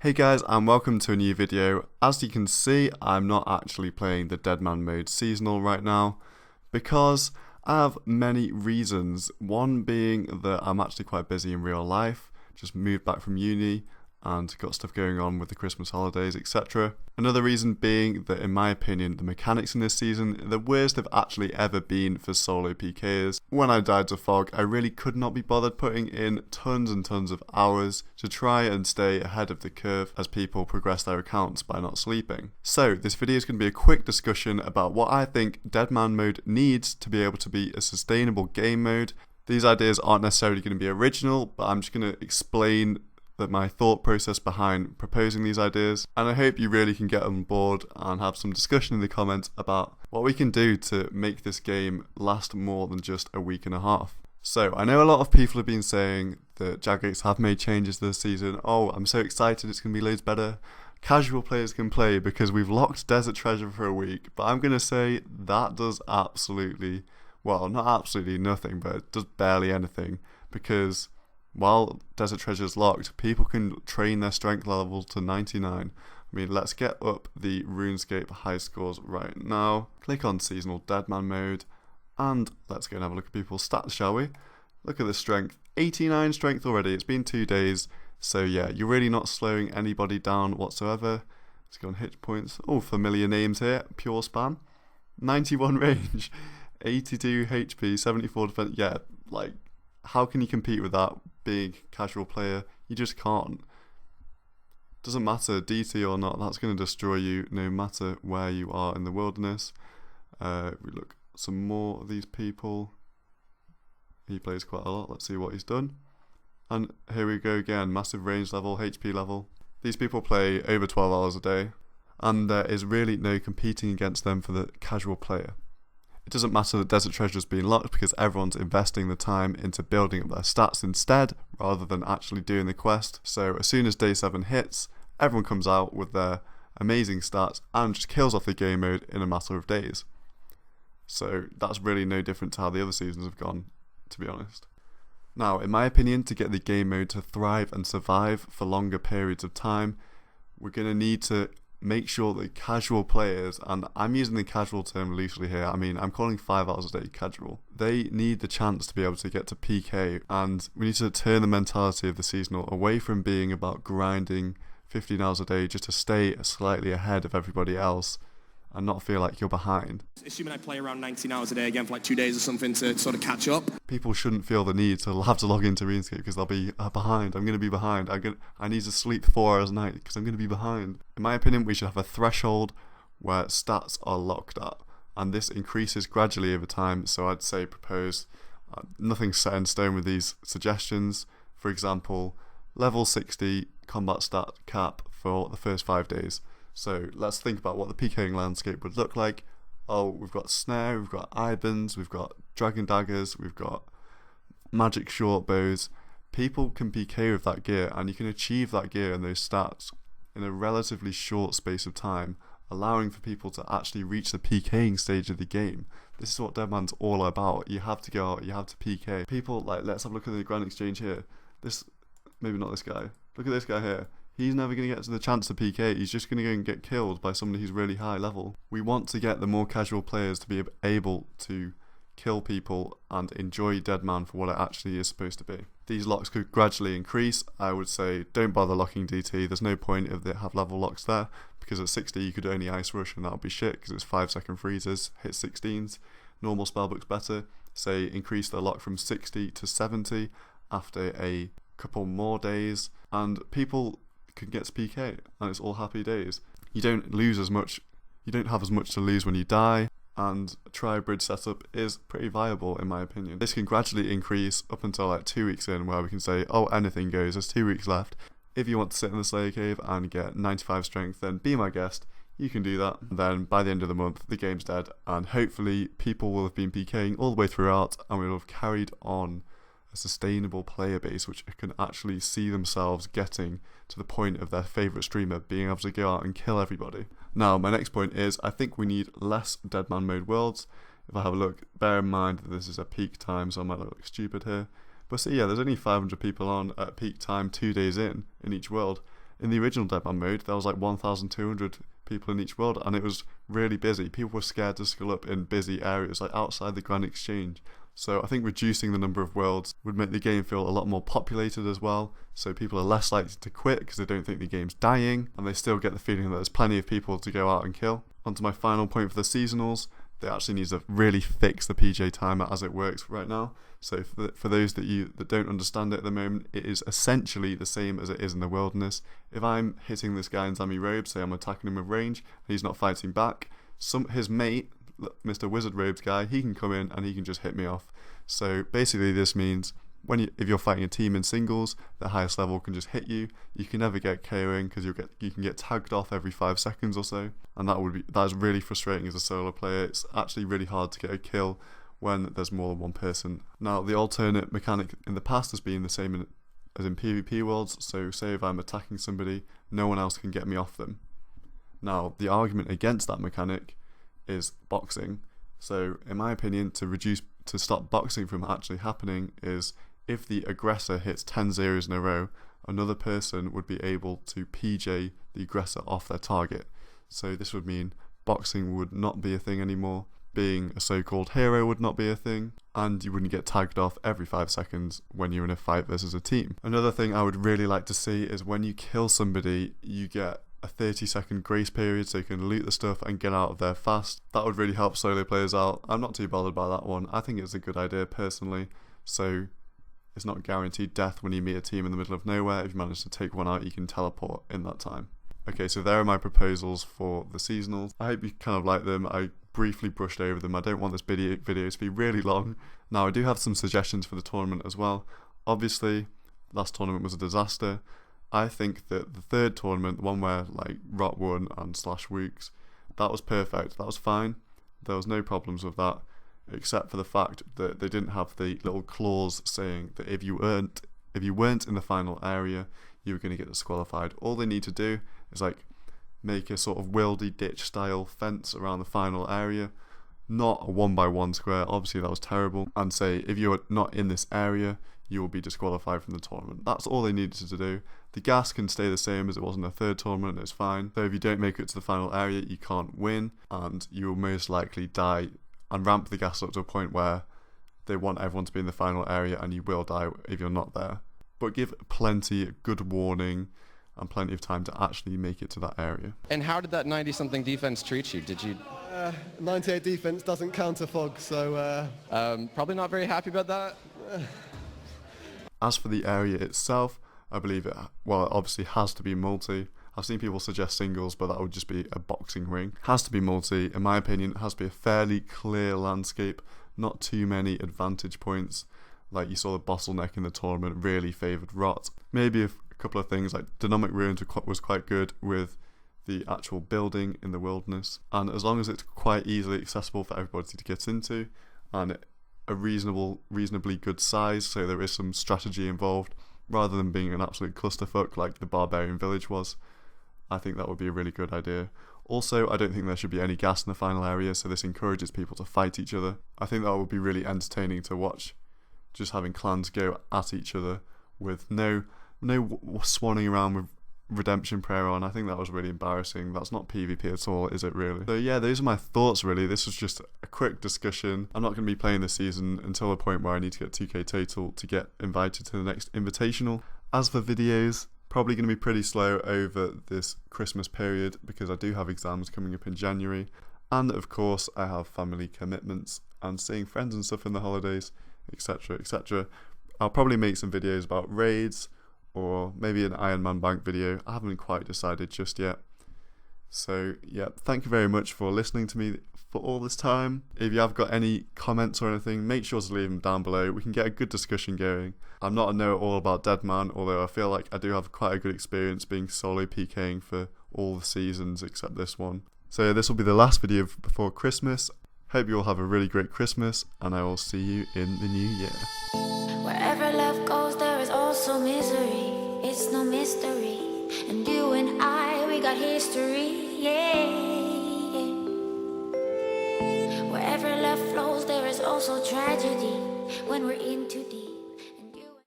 Hey guys, and welcome to a new video. As you can see, I'm not actually playing the Deadman mode seasonal right now because I have many reasons. One being that I'm actually quite busy in real life, just moved back from uni and got stuff going on with the Christmas holidays, etc. Another reason being that, in my opinion, the mechanics in this season are the worst they've actually ever been for solo PKers. When I died to Fog, I really could not be bothered putting in tons and tons of hours to try and stay ahead of the curve as people progress their accounts by not sleeping. So this video is going to be a quick discussion about what I think Deadman mode needs to be able to be a sustainable game mode. These ideas aren't necessarily going to be original, but I'm just going to explain my thought process behind proposing these ideas, and I hope you really can get on board and have some discussion in the comments about what we can do to make this game last more than just a week and a half. So I know a lot of people have been saying that Jagex have made changes this season. Oh, I'm so excited, it's going to be loads better. Casual players can play because we've locked Desert Treasure for a week, but I'm going to say that does absolutely, well, not absolutely nothing, but it does barely anything, because while Desert Treasure is locked, people can train their strength level to 99. I mean, let's get up the RuneScape high scores right now. Click on Seasonal Deadman mode, and let's go and have a look at people's stats, shall we? Look at the strength. 89 strength already. It's been 2 days. So yeah, you're really not slowing anybody down whatsoever. Let's go on hit points. Oh, familiar names here. Pure spam. 91 range. 82 HP, 74 defense. Yeah, like, how can you compete with that big casual player? You just can't. Doesn't matter DT or not, that's going to destroy you no matter where you are in the wilderness. We look at some more of these people. He plays quite a lot. Let's see what he's done. And here we go again, massive range level, HP level. These people play over 12 hours a day, and there is really no competing against them for the casual player. It doesn't matter that Desert Treasure is being locked because everyone's investing the time into building up their stats instead, rather than actually doing the quest. So as soon as day 7 hits, everyone comes out with their amazing stats and just kills off the game mode in a matter of days. So that's really no different to how the other seasons have gone, to be honest. Now, in my opinion, to get the game mode to thrive and survive for longer periods of time, we're going to need to make sure that casual players, and I'm using the casual term loosely here, I mean I'm calling 5 hours a day casual, they need the chance to be able to get to PK, and we need to turn the mentality of the seasonal away from being about grinding 15 hours a day just to stay slightly ahead of everybody else and not feel like you're behind. Assuming I play around 19 hours a day again for like 2 days or something to sort of catch up. People shouldn't feel the need to have to log into RuneScape because they'll be behind. I'm going to be behind. I need to sleep 4 hours a night because I'm going to be behind. In my opinion, we should have a threshold where stats are locked at, and this increases gradually over time. So I'd say propose nothing set in stone with these suggestions. For example, level 60 combat stat cap for the first 5 days. So let's think about what the PKing landscape would look like. Oh, we've got Snare, we've got Ibans, we've got Dragon Daggers, we've got Magic Short Bows. People can PK with that gear, and you can achieve that gear and those stats in a relatively short space of time, allowing for people to actually reach the PKing stage of the game. This is what Deadman's all about. You have to go out, you have to PK. People, like, let's have a look at the Grand Exchange here. This, maybe not this guy. Look at this guy here. He's never going to get to the chance to PK, he's just going to go and get killed by somebody who's really high level. We want to get the more casual players to be able to kill people and enjoy Deadman for what it actually is supposed to be. These locks could gradually increase. I would say don't bother locking DT, there's no point if they have level locks there, because at 60 you could only ice rush and that would be shit because it's 5-second freezes, hit 16s. Normal spellbook's better, say increase the lock from 60 to 70 after a couple more days, and people can get to PK and it's all happy days. You don't lose as much, you don't have as much to lose when you die, and a tri-bridge setup is pretty viable in my opinion. This can gradually increase up until like 2 weeks in, where we can say, oh, anything goes, there's 2 weeks left. If you want to sit in the Slayer Cave and get 95 strength, then be my guest, you can do that. And then by the end of the month the game's dead, and hopefully people will have been PKing all the way throughout, and we will have carried on a sustainable player base which can actually see themselves getting to the point of their favourite streamer being able to go out and kill everybody. Now, my next point is I think we need less Deadman mode worlds. If I have a look, bear in mind that this is a peak time, so I might look stupid here. But see, yeah, there's only 500 people on at peak time 2 days in each world. In the original Deadman mode, there was like 1,200 people in each world, and it was really busy. People were scared to skill up in busy areas, like outside the Grand Exchange. So I think reducing the number of worlds would make the game feel a lot more populated as well, so people are less likely to quit because they don't think the game's dying, and they still get the feeling that there's plenty of people to go out and kill. On to my final point for the seasonals. They actually need to really fix the PJ timer as it works right now. So for those that don't understand it at the moment, it is essentially the same as it is in the wilderness. If I'm hitting this guy in Zami Robes, say I'm attacking him with range, and he's not fighting back, his mate, Mr. Wizard Robes guy, he can come in and he can just hit me off. So basically this means if you're fighting a team in singles, the highest level can just hit you. You can never get KOing because you can get tagged off every 5 seconds or so, and that is really frustrating as a solo player. It's actually really hard to get a kill when there's more than one person. Now, the alternate mechanic in the past has been the same as in PvP worlds. So say if I'm attacking somebody, no one else can get me off them. Now, the argument against that mechanic is boxing. So in my opinion, to stop boxing from actually happening is if the aggressor hits 10 zeros in a row, another person would be able to PJ the aggressor off their target. So this would mean boxing would not be a thing anymore, being a so-called hero would not be a thing, and you wouldn't get tagged off every 5 seconds when you're in a fight versus a team. Another thing I would really like to see is when you kill somebody, you get a 30-second grace period so you can loot the stuff and get out of there fast. That would really help solo players out. I'm not too bothered by that one. I think it's a good idea personally. So it's not guaranteed death when you meet a team in the middle of nowhere. If you manage to take one out, you can teleport in that time. Okay, so there are my proposals for the seasonals. I hope you kind of like them. I briefly brushed over them. I don't want this video to be really long. Now, I do have some suggestions for the tournament as well. Obviously, last tournament was a disaster. I think that the third tournament, the one where like Rot won and /Wooks, that was perfect. That was fine. There was no problems with that, except for the fact that they didn't have the little clause saying that if you weren't in the final area, you were going to get disqualified. All they need to do is like make a sort of wildy ditch style fence around the final area, not a 1x1 square. Obviously that was terrible. And say if you're not in this area, you will be disqualified from the tournament. That's all they needed to do. The gas can stay the same as it was in the third tournament, it's fine. So if you don't make it to the final area, you can't win, and you will most likely die, and ramp the gas up to a point where they want everyone to be in the final area and you will die if you're not there. But give plenty good warning and plenty of time to actually make it to that area. And how did that 90-something defense treat you? Did you... 98 defense doesn't counter fog, so... probably not very happy about that. As for the area itself, I believe it obviously has to be multi. I've seen people suggest singles, but that would just be a boxing ring. Has to be multi. In my opinion, it has to be a fairly clear landscape, not too many advantage points. Like you saw the bottleneck in the tournament really favoured Rot. Maybe a couple of things like Dynamic Ruins was quite good with the actual building in the wilderness. And as long as it's quite easily accessible for everybody to get into, and a reasonably good size, so there is some strategy involved, rather than being an absolute clusterfuck like the Barbarian Village was, I think that would be a really good idea. Also, I don't think there should be any gas in the final area, so this encourages people to fight each other. I think that would be really entertaining to watch, just having clans go at each other with no swanning around with redemption prayer on. I think that was really embarrassing. That's not PvP at all, is it really? So yeah, those are my thoughts really. This was just a quick discussion. I'm not going to be playing this season until the point where I need to get 2k total to get invited to the next invitational. As for videos, probably going to be pretty slow over this Christmas period because I do have exams coming up in January, and of course I have family commitments and seeing friends and stuff in the holidays, etc, etc. I'll probably make some videos about raids, or maybe an Iron Man Bank video. I haven't quite decided just yet. So yeah, thank you very much for listening to me for all this time. If you have got any comments or anything, make sure to leave them down below. We can get a good discussion going. I'm not a know-it-all about Deadman, although I feel like I do have quite a good experience being solo PKing for all the seasons except this one. So this will be the last video before Christmas. Hope you all have a really great Christmas, and I will see you in the new year. Wherever love goes, there is also misery. It's no mystery. And you and I, we got history, yeah. Wherever love flows, there is also tragedy when we're in too deep.